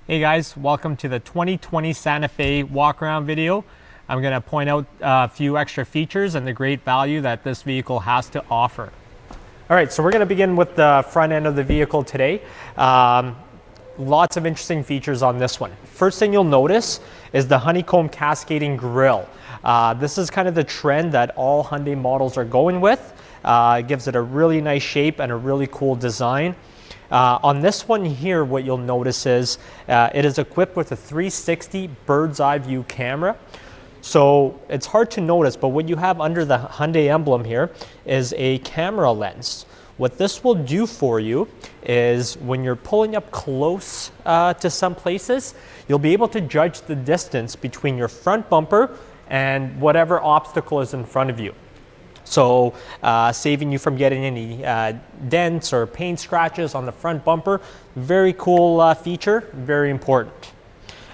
Hey guys, welcome to the 2020 Santa Fe walk around video. I'm going to point out a few extra features and the great value that this vehicle has to offer. All right, so we're going to begin with the front end of the vehicle today. Lots of interesting features on this one. First thing you'll notice is the honeycomb cascading grille. This is kind of the trend that all Hyundai models are going with. It gives it a really nice shape and a really cool design. On this one here, what you'll notice is it is equipped with a 360 bird's eye view camera. So it's hard to notice, but what you have under the Hyundai emblem here is a camera lens. What this will do for you is when you're pulling up close to some places, you'll be able to judge the distance between your front bumper and whatever obstacle is in front of you. So saving you from getting any dents or paint scratches on the front bumper. Very cool feature, very important.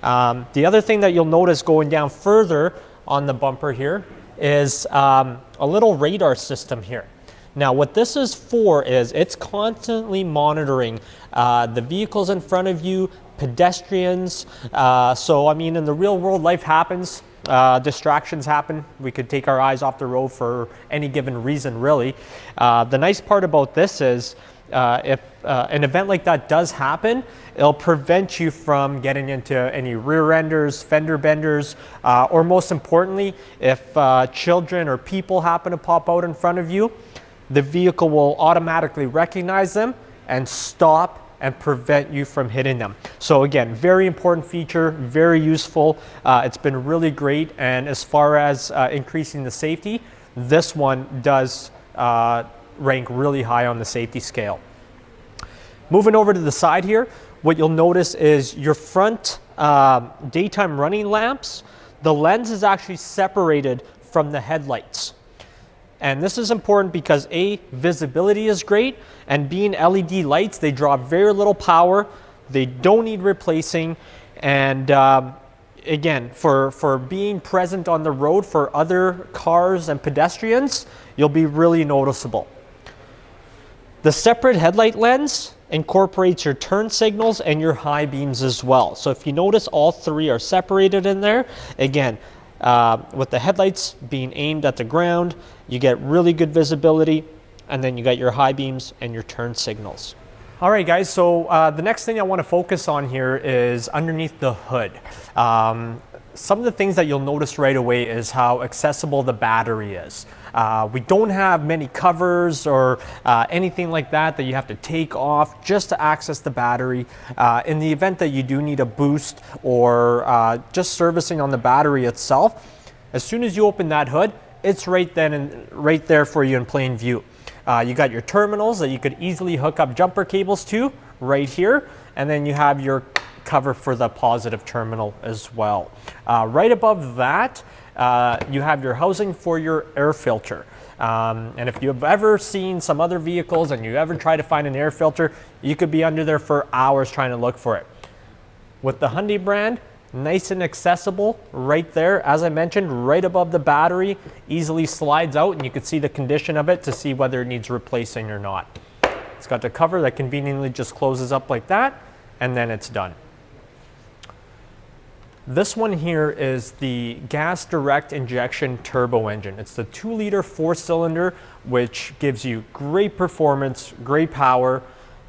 The other thing that you'll notice going down further on the bumper here is a little radar system here. Now what this is for is it's constantly monitoring the vehicles in front of you, pedestrians. So I mean, in the real world, life happens. Distractions happen. We could take our eyes off the road for any given reason, really. The nice part about this is if an event like that does happen, it'll prevent you from getting into any rear enders, fender benders, or most importantly, if children or people happen to pop out in front of you, the vehicle will automatically recognize them and stop and prevent you from hitting them. So again, very important feature, very useful. It's been really great, and as far as increasing the safety, this one does rank really high on the safety scale. Moving over to the side here, what you'll notice is your front daytime running lamps, the lens is actually separated from the headlights. And this is important because A, visibility is great, and being LED lights, they draw very little power, they don't need replacing, and again, for being present on the road for other cars and pedestrians, you'll be really noticeable. The separate headlight lens incorporates your turn signals and your high beams as well. So if you notice, all three are separated in there. Again, with the headlights being aimed at the ground, you get really good visibility, and then you got your high beams and your turn signals. All right, guys, so the next thing I want to focus on here is underneath the hood. Some of the things that you'll notice right away is how accessible the battery is. We don't have many covers or anything like that that you have to take off just to access the battery. In the event that you do need a boost or just servicing on the battery itself, as soon as you open that hood, it's right then and right there for you in plain view. You got your terminals that you could easily hook up jumper cables to right here, and then you have your cover for the positive terminal as well. Right above that, you have your housing for your air filter. And if you've ever seen some other vehicles and you ever try to find an air filter, you could be under there for hours trying to look for it. With the Hyundai brand, nice and accessible right there. As I mentioned, right above the battery, easily slides out, and you can see the condition of it to see whether it needs replacing or not. It's got the cover that conveniently just closes up like that, and then it's done. This one here is the gas direct injection turbo engine. It's the 2-liter 4-cylinder, which gives you great performance, great power,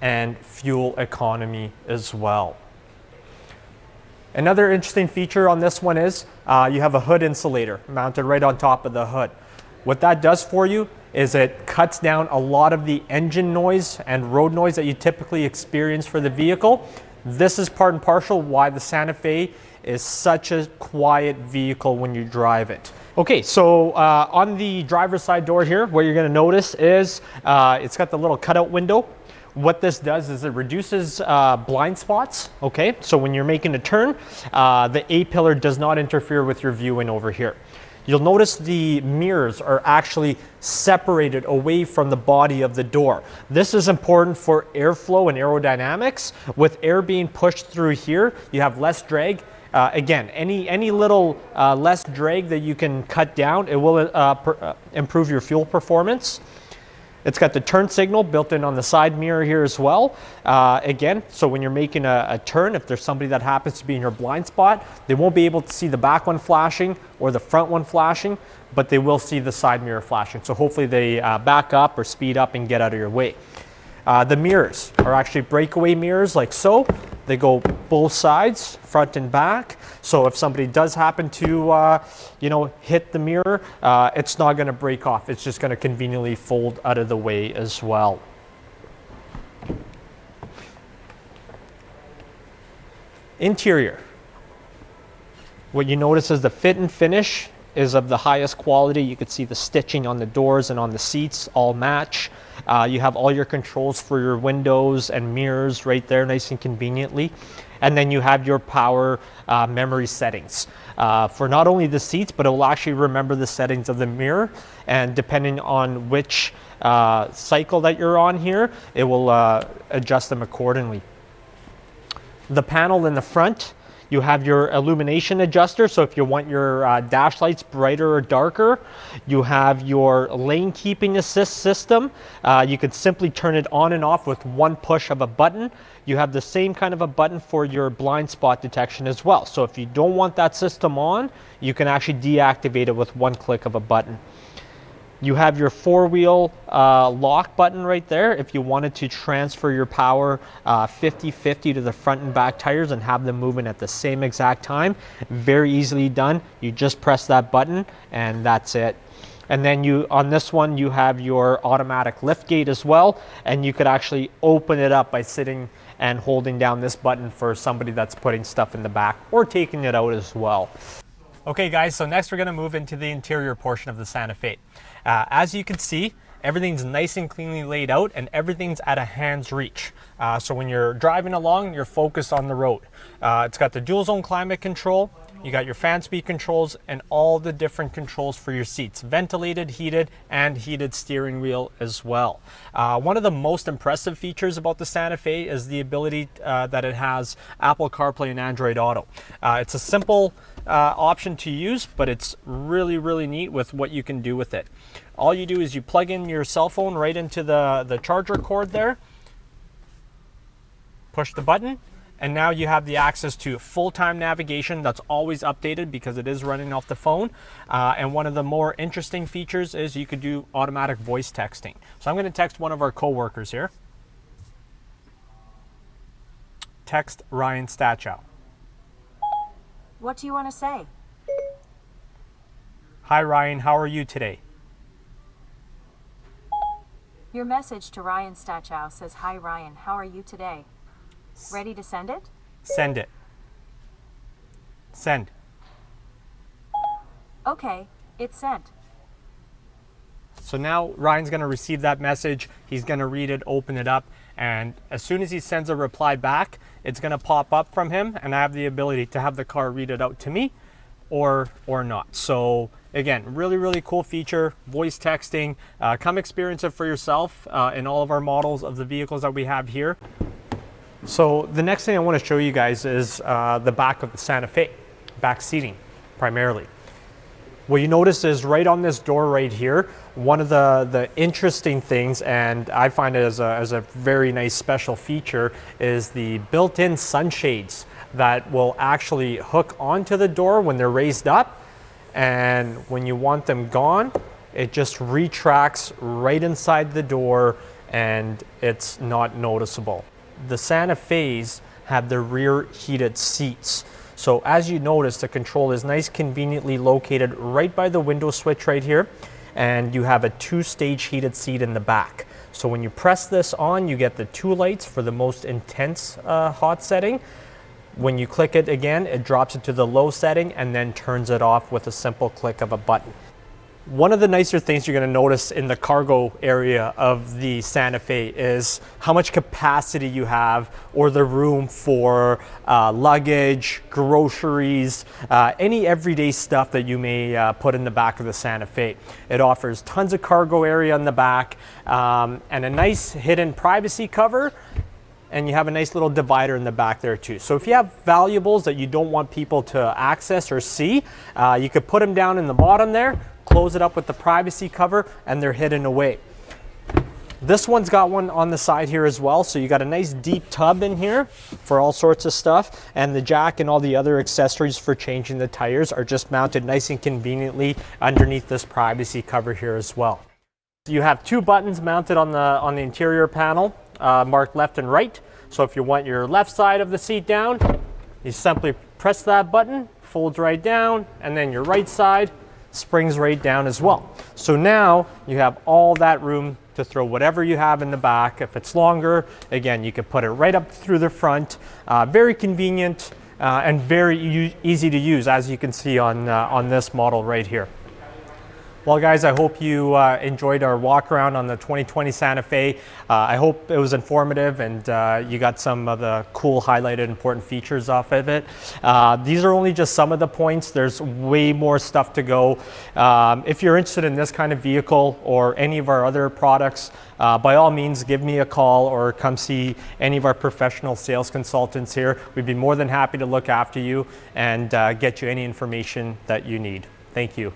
and fuel economy as well. Another interesting feature on this one is you have a hood insulator mounted right on top of the hood. What that does for you is it cuts down a lot of the engine noise and road noise that you typically experience for the vehicle. This is part and parcel why the Santa Fe is such a quiet vehicle when you drive it. Okay, so on the driver's side door here, what you're going to notice is it's got the little cutout window. What this does is it reduces blind spots, okay? So when you're making a turn, the A-pillar does not interfere with your viewing over here. You'll notice the mirrors are actually separated away from the body of the door. This is important for airflow and aerodynamics. With air being pushed through here, you have less drag. Again, any little less drag that you can cut down, it will improve your fuel performance. It's got the turn signal built in on the side mirror here as well. Again, so when you're making a turn, if there's somebody that happens to be in your blind spot, they won't be able to see the back one flashing or the front one flashing, but they will see the side mirror flashing. So hopefully they back up or speed up and get out of your way. The mirrors are actually breakaway mirrors like so. They go both sides, front and back. So if somebody does happen to, hit the mirror, it's not going to break off. It's just going to conveniently fold out of the way as well. Interior. What you notice is the fit and finish is of the highest quality. You can see the stitching on the doors and on the seats all match. You have all your controls for your windows and mirrors right there, nice and conveniently. And then you have your power memory settings for not only the seats, but it will actually remember the settings of the mirror. And depending on which cycle that you're on here, it will adjust them accordingly. The panel in the front, you have your illumination adjuster, so if you want your dash lights brighter or darker. You have your lane keeping assist system. You could simply turn it on and off with one push of a button. You have the same kind of a button for your blind spot detection as well. So if you don't want that system on, you can actually deactivate it with one click of a button. You have your four-wheel lock button right there if you wanted to transfer your power 50-50 to the front and back tires and have them moving at the same exact time. Very easily done. You just press that button and that's it. And then on this one, you have your automatic lift gate as well, and you could actually open it up by sitting and holding down this button for somebody that's putting stuff in the back or taking it out as well. Okay guys, so next we're going to move into the interior portion of the Santa Fe. As you can see, everything's nice and cleanly laid out and everything's at a hand's reach. So when you're driving along, you're focused on the road. It's got the dual zone climate control, you got your fan speed controls and all the different controls for your seats, ventilated, heated, and heated steering wheel as well. One of the most impressive features about the Santa Fe is the ability that it has Apple CarPlay and Android Auto. It's a simple option to use, but it's really neat with what you can do with it. All you do is you plug in your cell phone right into the charger cord there, push the button, and now you have the access to full-time navigation that's always updated because it is running off the phone. And one of the more interesting features is you could do automatic voice texting. So I'm going to text one of our co-workers here. Text Ryan Stachow. What do you want to say? Hi Ryan, how are you today? Your message to Ryan Stachow says, "Hi Ryan, how are you today?" Ready to send it? Send it. Send. Okay, it's sent. So now Ryan's going to receive that message. He's going to read it, open it up, and as soon as he sends a reply back, it's going to pop up from him, and I have the ability to have the car read it out to me or not. So again, really cool feature, voice texting. Come experience it for yourself in all of our models of the vehicles that we have here. So the next thing I want to show you guys is the back of the Santa Fe, back seating primarily. What you notice is right on this door right here, one of the interesting things, and I find it as a very nice special feature, is the built-in sunshades that will actually hook onto the door when they're raised up, and when you want them gone, it just retracts right inside the door and it's not noticeable. The Santa Fe's have the rear heated seats. So as you notice, the control is nice, conveniently located right by the window switch right here. And you have a 2-stage heated seat in the back. So when you press this on, you get the 2 lights for the most intense hot setting. When you click it again, it drops it to the low setting and then turns it off with a simple click of a button. One of the nicer things you're going to notice in the cargo area of the Santa Fe is how much capacity you have, or the room for luggage, groceries, any everyday stuff that you may put in the back of the Santa Fe. It offers tons of cargo area in the back and a nice hidden privacy cover. And you have a nice little divider in the back there too. So if you have valuables that you don't want people to access or see, you could put them down in the bottom there, close it up with the privacy cover, and they're hidden away. This one's got one on the side here as well. So you got a nice deep tub in here for all sorts of stuff. And the jack and all the other accessories for changing the tires are just mounted nice and conveniently underneath this privacy cover here as well. You have two buttons mounted on the interior panel, marked left and right. So if you want your left side of the seat down, you simply press that button, folds right down, and then your right side springs right down as well. So now you have all that room to throw whatever you have in the back. If it's longer, again, you can put it right up through the front. Very convenient and very easy to use, as you can see on this model right here. Well, guys, I hope you enjoyed our walk around on the 2020 Santa Fe. I hope it was informative and you got some of the cool highlighted important features off of it. These are only just some of the points. There's way more stuff to go. If you're interested in this kind of vehicle or any of our other products, by all means, give me a call or come see any of our professional sales consultants here. We'd be more than happy to look after you and get you any information that you need. Thank you.